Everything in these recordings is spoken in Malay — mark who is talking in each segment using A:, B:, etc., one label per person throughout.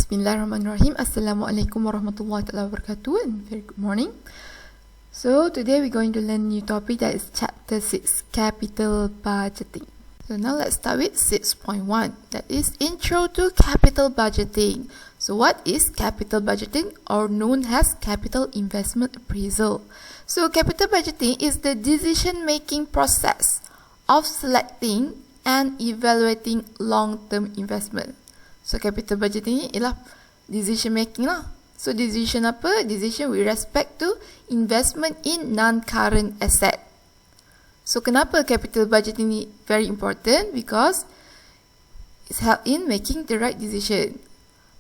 A: Bismillahirrahmanirrahim. Assalamualaikum warahmatullahi wabarakatuh and very good morning. So today we're going to learn a new topic, that is chapter 6, capital budgeting. So now let's start with 6.1, that is intro to capital budgeting. So what is capital budgeting, or known as capital investment appraisal? So capital budgeting is the decision making process of selecting and evaluating long-term investment. So capital budgeting ni ialah decision making lah. So decision apa? Decision with respect to investment in non-current asset. So kenapa capital budgeting ni very important? Because it's help in making the right decision.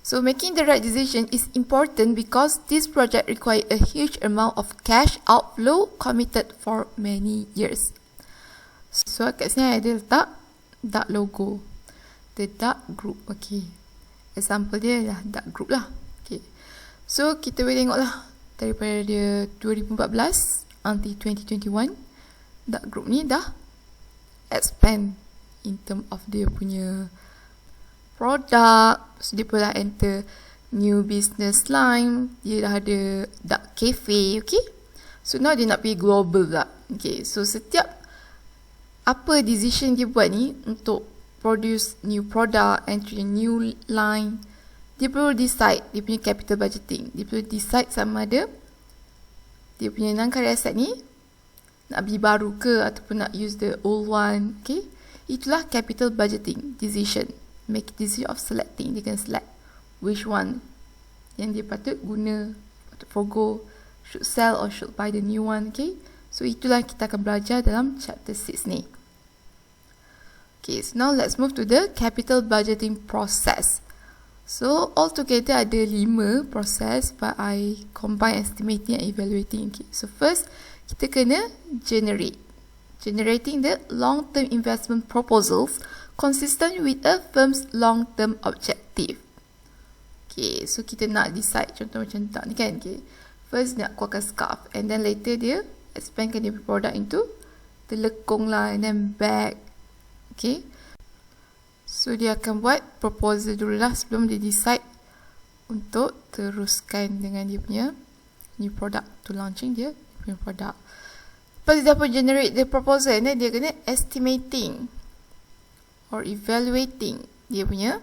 A: So making the right decision is important because this project require a huge amount of cash outflow committed for many years. So kat sini ada letak dark logo, the dark group. Okay, example dia lah dark group lah. Okay, so kita boleh tengok lah daripada dia 2014 until 2021, dark group ni dah expand in term of dia punya product. So dia pun dah enter new business line, dia dah ada dark cafe. Okay, so now dia nak pergi global lah. Okay, so setiap apa decision dia buat ni untuk produce new product, entry a new line, dia perlu decide dia punya capital budgeting. Dia perlu decide sama ada dia punya non-current asset ni nak beli baru ke ataupun nak use the old one. Okay, itulah capital budgeting decision. Make decision of selecting. Dia can select which one yang dia patut guna, patut forgo, should sell or should buy the new one. Okay, so itulah kita akan belajar dalam chapter 6 ni. Okay, so now let's move to the capital budgeting process. So altogether ada 5 proses, but I combine estimating and evaluating. Okay, so first kita kena generating the long-term investment proposals consistent with a firm's long-term objective. Okay, so kita nak decide contoh macam tak ni kan. Okay, first nak keluarkan scarf, and then later dia expandkan dia product into the lekong lah, and then bag. Okay, so dia akan buat proposal dulu lah sebelum dia decide untuk teruskan dengan dia punya new product, to launching dia punya product. Lepas dia pun generate the proposal, and then dia kena estimating or evaluating dia punya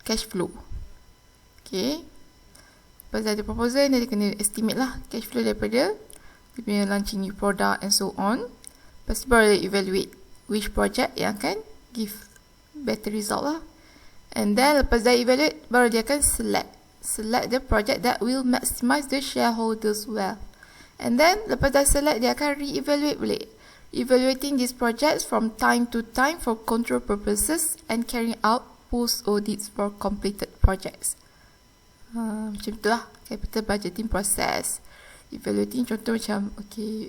A: cash flow. Okay, lepas dah ada proposal, dia kena estimate lah cash flow daripada dia punya launching new product and so on. Lepas tu baru dia evaluate which project yang akan give better result lah. And then lepas dah evaluate, baru dia akan select the project that will maximize the shareholders' wealth. And then lepas dah select, dia akan re-evaluate balik, evaluating these projects from time to time for control purposes and carrying out post audits for completed projects. Macam tu lah capital budgeting process. Evaluating contoh macam, okay,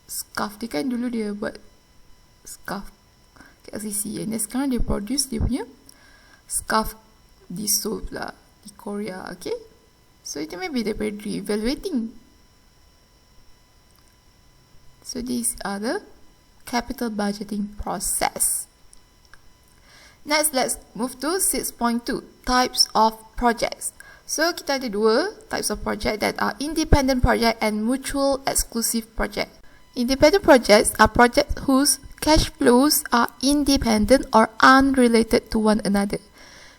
A: scarf dia kan dulu dia buat scarf kat LCC, and then sekarang dia produce dia punya scarf di Seoul lah, di Korea. Okay, so itu maybe daripada re-evaluating. So these are the capital budgeting process. Next, let's move to 6.2, types of projects. So kita ada 2 types of project, that are independent project and mutual exclusive project. Independent projects are projects whose cash flows are independent or unrelated to one another.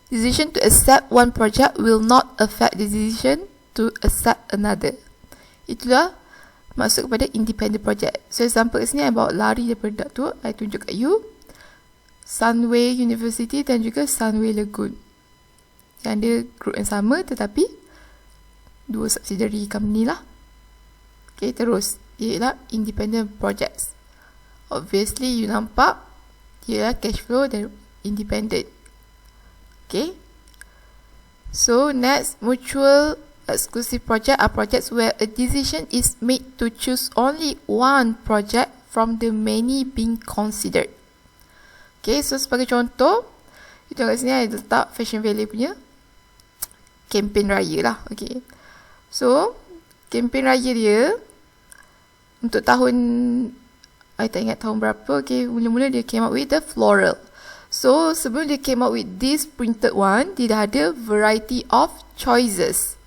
A: Decision to accept one project will not affect the decision to accept another. Itulah maksud kepada independent project. So example kat sini, I bawa lari daripada tu, I tunjuk kat you Sunway University dan juga Sunway Lagoon, yang dia group yang sama tetapi 2 subsidiary company lah. Okay, terus dia ialah independent projects. Obviously you nampak dia ialah cash flow dan independent. Okay, so next, mutual exclusive project are projects where a decision is made to choose only one project from the many being considered. Okay, so sebagai contoh, kita kat sini ada letak Fashion Valley punya kempen raya lah. Okay, so kempen raya dia untuk tahun, I tak ingat tahun berapa. Okay, mula-mula dia came up with the floral. So sebelum dia came up with this printed one, dia dah ada variety of choices.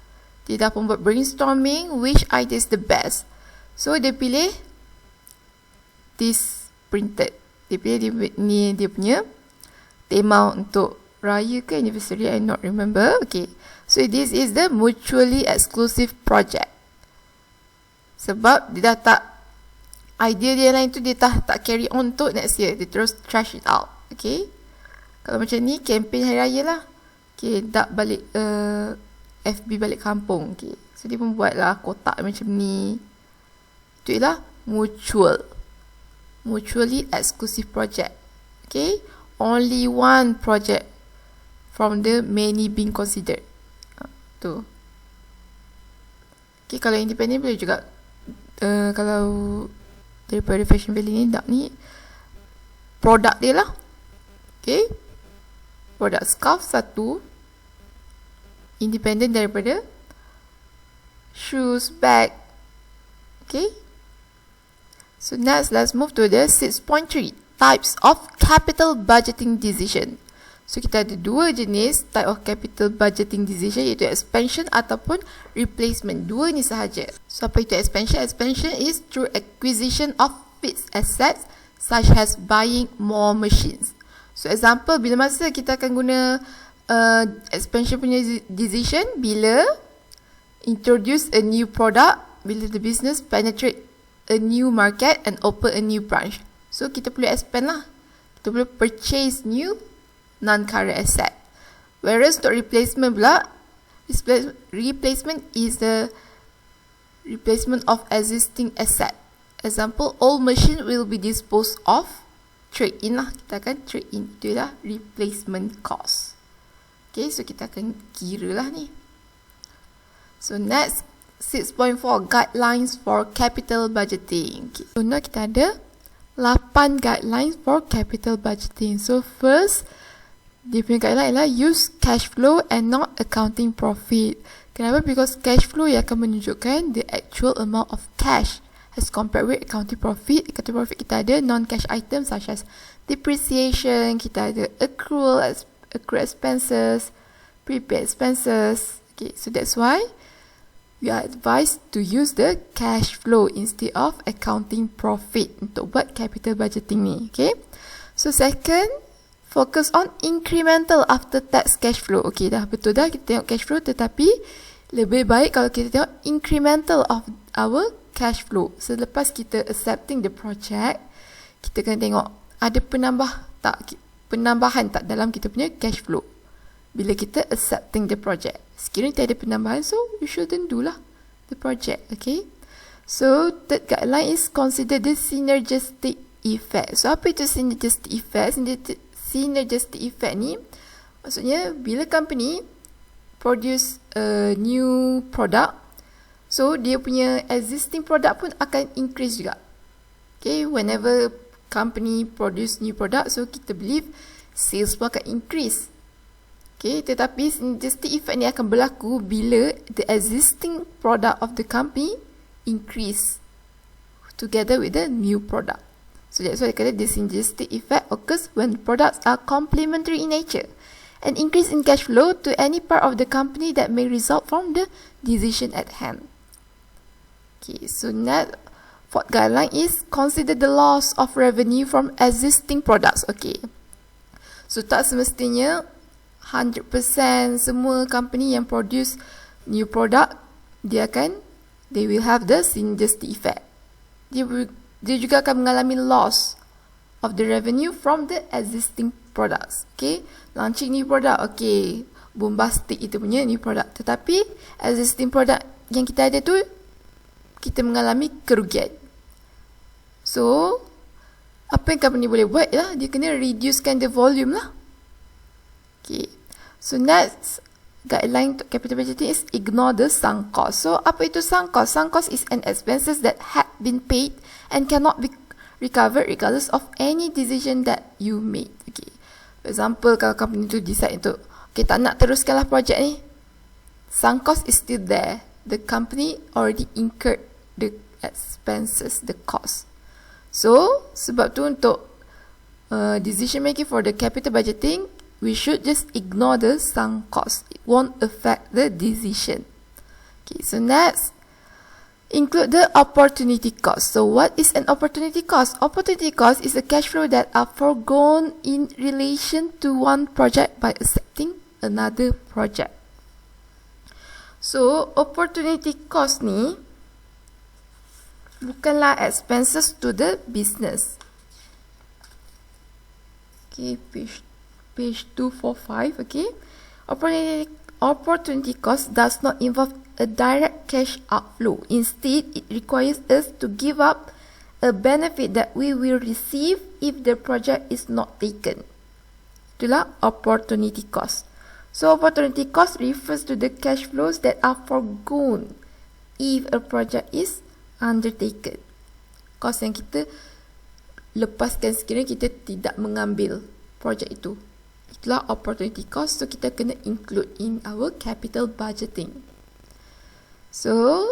A: Dia dah pun buat brainstorming which idea is the best. So dia pilih this printed. Dia pilih dia punya tema untuk raya ke anniversary, I not remember. Okay, so this is the mutually exclusive project. Sebab dia dah tak, idea dia lain tu dia tak carry on untuk next year, dia terus trash it out. Okay, kalau macam ni campaign hari raya lah. Okay, tak balik FB balik kampung. Okay, so dia pun buat lah kotak macam ni. Itu ialah mutually exclusive project. Okay, only one project from the many being considered. Tu. Okay, kalau independent boleh juga. Kalau daripada Fashion Valley ni, tak ni produk dia lah. Okay, produk scarf satu, independent daripada shoes, bag. Okay, so next let's move to the 6.3 types of capital budgeting decision. So kita ada dua jenis type of capital budgeting decision, iaitu expansion ataupun replacement. Dua ni sahaja. So apa itu expansion? Expansion is through acquisition of fixed assets such as buying more machines. So example, bila masa kita akan guna expansion punya decision, bila introduce a new product, bila the business penetrate a new market and open a new branch. So kita perlu expand lah. Kita perlu purchase new non-current asset. Whereas untuk replacement pula, replacement is the replacement of existing asset. Example, old machine will be disposed of, trade in lah. Kita akan trade in. Itu lah replacement cost. Okay, so kita akan kira lah ni. So next, 6.4 guidelines for capital budgeting. Okay. So now kita ada 8 guidelines for capital budgeting. So first, dia punya guideline adalah use cash flow and not accounting profit. Kenapa? Because cash flow yang akan menunjukkan the actual amount of cash as compared with accounting profit. Accounting profit kita ada non-cash items such as depreciation, kita ada accrued expenses, prepaid expenses. Okay, so that's why we are advised to use the cash flow instead of accounting profit untuk buat capital budgeting ni. Okay, so second, focus on incremental after tax cash flow. Okay, dah betul dah kita tengok cash flow, tetapi lebih baik kalau kita tengok incremental of our cash flow. Selepas kita accepting the project, kita kena tengok ada penambahan tak dalam kita punya cash flow bila kita accepting the project. Sekiranya tiada penambahan, so you shouldn't do lah the project. Okay, so third guideline is consider the synergistic effect. So apa itu synergistic effect? Synergistic effect ni maksudnya bila company produce a new product, so dia punya existing product pun akan increase juga. Okay, whenever company produce new product, so kita believe sales pun akan increase. Okay, tetapi synergistic effect ni akan berlaku bila the existing product of the company increase together with the new product. So that's why the synergistic effect occurs when products are complementary in nature. An increase in cash flow to any part of the company that may result from the decision at hand. Okay, so next, fourth guideline is consider the loss of revenue from existing products. Okay, so tak semestinya 100% semua company yang produce new product they will have the synergistic effect. Dia juga akan mengalami loss of the revenue from the existing products. Okay, launching new product, okay, bombastic itu punya new product, tetapi existing product yang kita ada tu kita mengalami kerugian. So apa yang company boleh buat lah, dia kena reducekan the volume lah. Okay, so next guideline untuk capital budgeting is ignore the sunk cost. So apa itu sunk cost? Sunk cost is an expenses that had been paid and cannot be recovered regardless of any decision that you made. Okay, for example, kalau company tu decide untuk okay, tak nak teruskanlah projek ni, sunk cost is still there. The company already incurred the expenses, the cost. So sebab tu untuk decision making for the capital budgeting, we should just ignore the sunk cost. It won't affect the decision. Okay, so next, include the opportunity cost. So what is an opportunity cost? Opportunity cost is a cash flow that are foregone in relation to one project by accepting another project. So opportunity cost ni bukanlah expenses to the business. Okay, page 245. Okay, opportunity cost does not involve a direct cash outflow. Instead, it requires us to give up a benefit that we will receive if the project is not taken. Itulah opportunity cost. So opportunity cost refers to the cash flows that are foregone if a project is undertaken. Cost yang kita lepaskan sekiranya kita tidak mengambil projek itu. Itulah opportunity cost. So kita kena include in our capital budgeting. So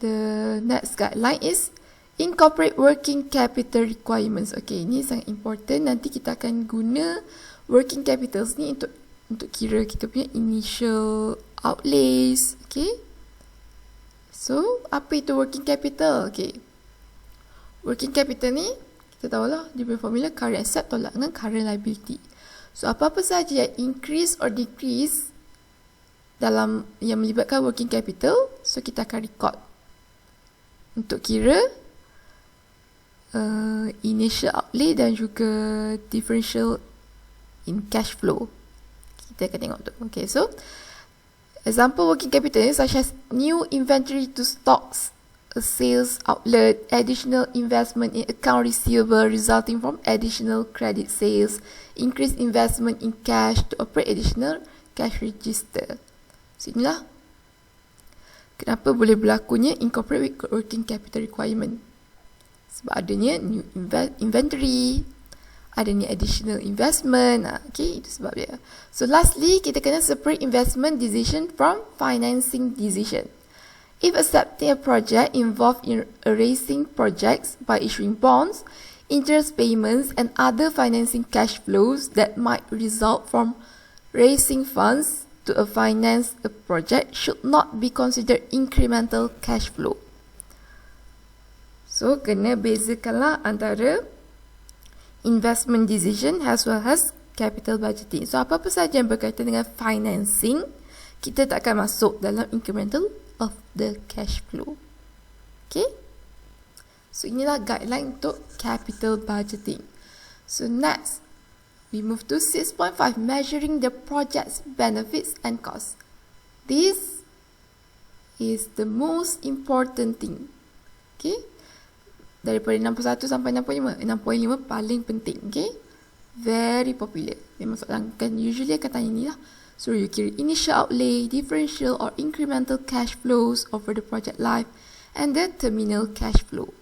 A: the next guideline is incorporate working capital requirements. Okay, ini sangat important. Nanti kita akan guna working capitals ni untuk kira kita punya initial outlays. Okay, so apa itu working capital? Okay, working capital ni kita tahulah dia punya formula current asset tolak dengan current liability. So apa-apa saja yang increase or decrease dalam yang melibatkan working capital, so kita akan record untuk kira initial outlay dan juga differential in cash flow. Kita akan tengok tu. Okay, so example working capital such as new inventory to stocks, a sales outlet, additional investment in account receivable resulting from additional credit sales, increased investment in cash to operate additional cash register. So inilah kenapa boleh berlakunya incorporate working capital requirement. Sebab adanya new inventory, adanya additional investment. Okay, itu sebab dia. So lastly, kita kena separate investment decision from financing decision. If accepting a project involved in raising projects by issuing bonds, interest payments and other financing cash flows that might result from raising funds to finance a project should not be considered incremental cash flow. So, kena bezakanlah antara investment decision as well as capital budgeting. So, apa-apa saja yang berkaitan dengan financing, kita tak akan masuk dalam incremental of the cash flow. Okay? So, inilah guideline untuk capital budgeting. So, next, we move to 6.5, measuring the project's benefits and costs. This is the most important thing. Okay? Daripada 61 sampai 65. 65 paling penting. Okay? Very popular. Memang soalan kan usually akan tanya ni lah. So, you kira initial outlay, differential or incremental cash flows over the project life, and the terminal cash flow.